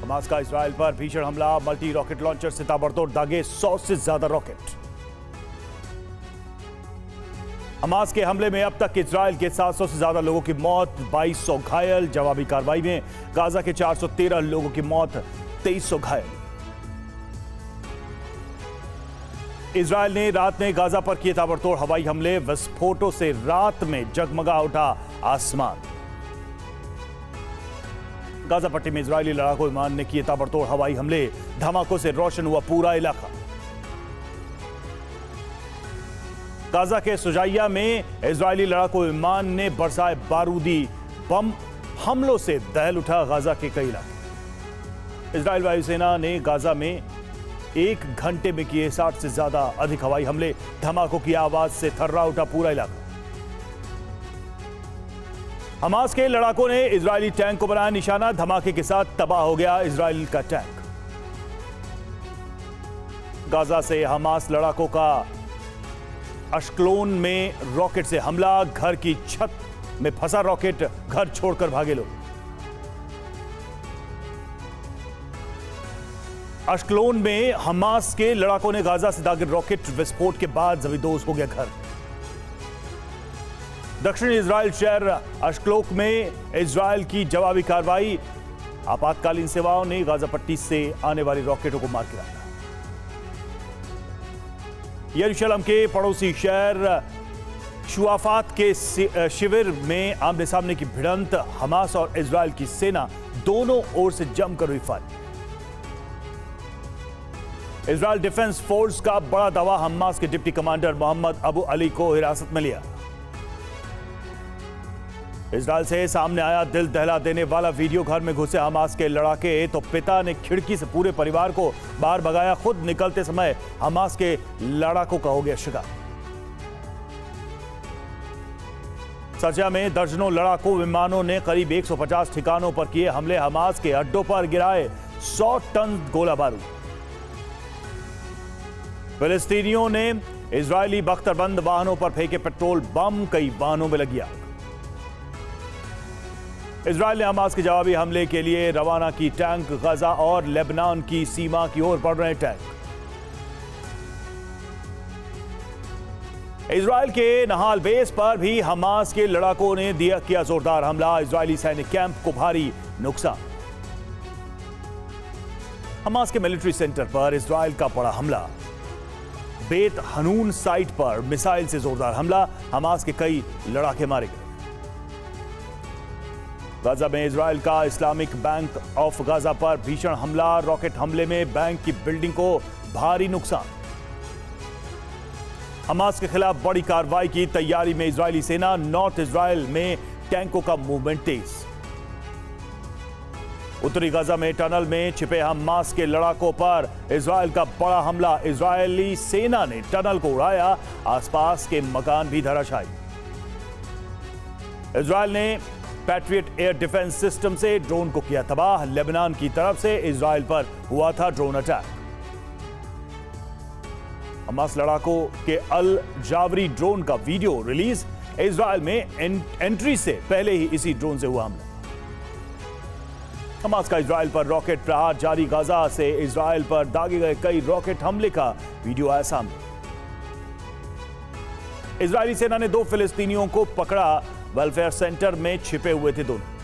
Hamas का Israel पर भीषण हमला, मल्टी रॉकेट लॉन्चर से ताबड़तोड़ दागे 100 से ज्यादा रॉकेट। हमास के हमले में अब तक इजराइल के 700 से ज्यादा लोगों की मौत, 2200 घायल। जवाबी कार्रवाई में गाजा के 413 लोगों की मौत, 2300 घायल। इजराइल ने रात में गाजा पर किए ताबड़तोड़ हवाई हमले, विस्फोटों से रात में जगमगा उठा आसमान। गाजा पट्टी में इजरायली लड़ाकू विमान ने किए ताबड़तोड़ हवाई हमले, धमाकों से रोशन हुआ पूरा इलाका। गाजा के सुजाइया में इजरायली लड़ाकू विमान ने बरसाए बारूदी बम, हमलों से दहल उठा गाजा के कई इलाके। इजरायल वायुसेना ने गाजा में 1 घंटे में किए 60 से ज्यादा अधिक हवाई हमले, धमाकों की आवाज से थर्रा उठा पूरा इलाका। हमास के लड़ाकों ने इजरायली टैंक को बनाया निशाना, धमाके के साथ तबाह हो गया इजरायल का टैंक। गाजा से हमास लड़ाकों का अश्कलोन में रॉकेट से हमला, घर की छत में फंसा रॉकेट, घर छोड़कर भागे लोग। अश्कलोन में हमास के लड़ाकों ने गाजा से दागे रॉकेट, विस्फोट के बाद जमींदोज हो गया घर। दक्षिणी इजरायल शहर अश्कलोन में इजरायल की जवाबी कार्रवाई, आपातकालीन सेवाओं ने गाजा पट्टी से आने वाली रॉकेटों को मार गिराया। यरूशलेम के पड़ोसी शहर शुआफात के शिविर में आमने सामने की भिड़ंत, हमास और इजरायल की सेना दोनों ओर से जमकर हुई फायरिंग। इजरायल डिफेंस फोर्स का बड़ा दावा, हमास के deputy commander Mohammed Abu Ali को हिरासत में लिया। इजरायल से सामने आया दिल दहला देने वाला वीडियो, घर में घुसे हमास के लड़ाके तो पिता ने खिड़की से पूरे परिवार को बाहर भगाया, खुद निकलते समय हमास के लड़ाकों का हो गया शिकार। सजा में दर्जनों लड़ाकू विमानों ने करीब 150 ठिकानों पर किए हमले, हमास के अड्डों पर गिराए 100 टन गोला बारूद। फिलिस्तीनियों ने इजरायली बख्तरबंद वाहनों पर फेंके पेट्रोल बम, कई वाहनों में लगी आग। इजरायल ने हमास के जवाबी हमले के लिए रवाना की टैंक, गाजा और लेबनान की सीमा की ओर बढ़ रहे टैंक। इजरायल के नहाल बेस पर भी हमास के लड़ाकों ने किया जोरदार हमला, इजरायली सैनिक कैंप को भारी नुकसान। हमास के मिलिट्री सेंटर पर इजरायल का बड़ा हमला, बेत हनून साइट पर मिसाइल से जोरदार हमला, हमास के कई लड़ाके मारे गए। गाजा में इजरायल का इस्लामिक बैंक ऑफ गाजा पर भीषण हमला, रॉकेट हमले में बैंक की बिल्डिंग को भारी नुकसान। हमास के खिलाफ बड़ी कार्रवाई की तैयारी में इजरायली सेना, नॉर्थ इजरायल में टैंकों का मूवमेंट तेज। उत्तरी गाजा में टनल में छिपे हमास के लड़ाकों पर इजरायल का बड़ा हमला, इजरायली सेना ने टनल को उड़ाया, आसपास के मकान भी धराशायी। इजरायल ने पैट्रियट एयर डिफेंस सिस्टम से ड्रोन को किया तबाह, लेबनान की तरफ से इजरायल पर हुआ था ड्रोन अटैक। हमास लड़ाकों के अल जावरी ड्रोन का वीडियो रिलीज, इजरायल में एंट्री से पहले ही इसी ड्रोन से हुआ हमला। हमास का इजरायल पर रॉकेट प्रहार जारी, गाजा से इजरायल पर दागे गए कई रॉकेट हमले का वीडियो आया सामने। इजरायली सेना ने 2 फिलिस्तीनियों को पकड़ा, वेलफेयर सेंटर में छिपे हुए थे दोनों।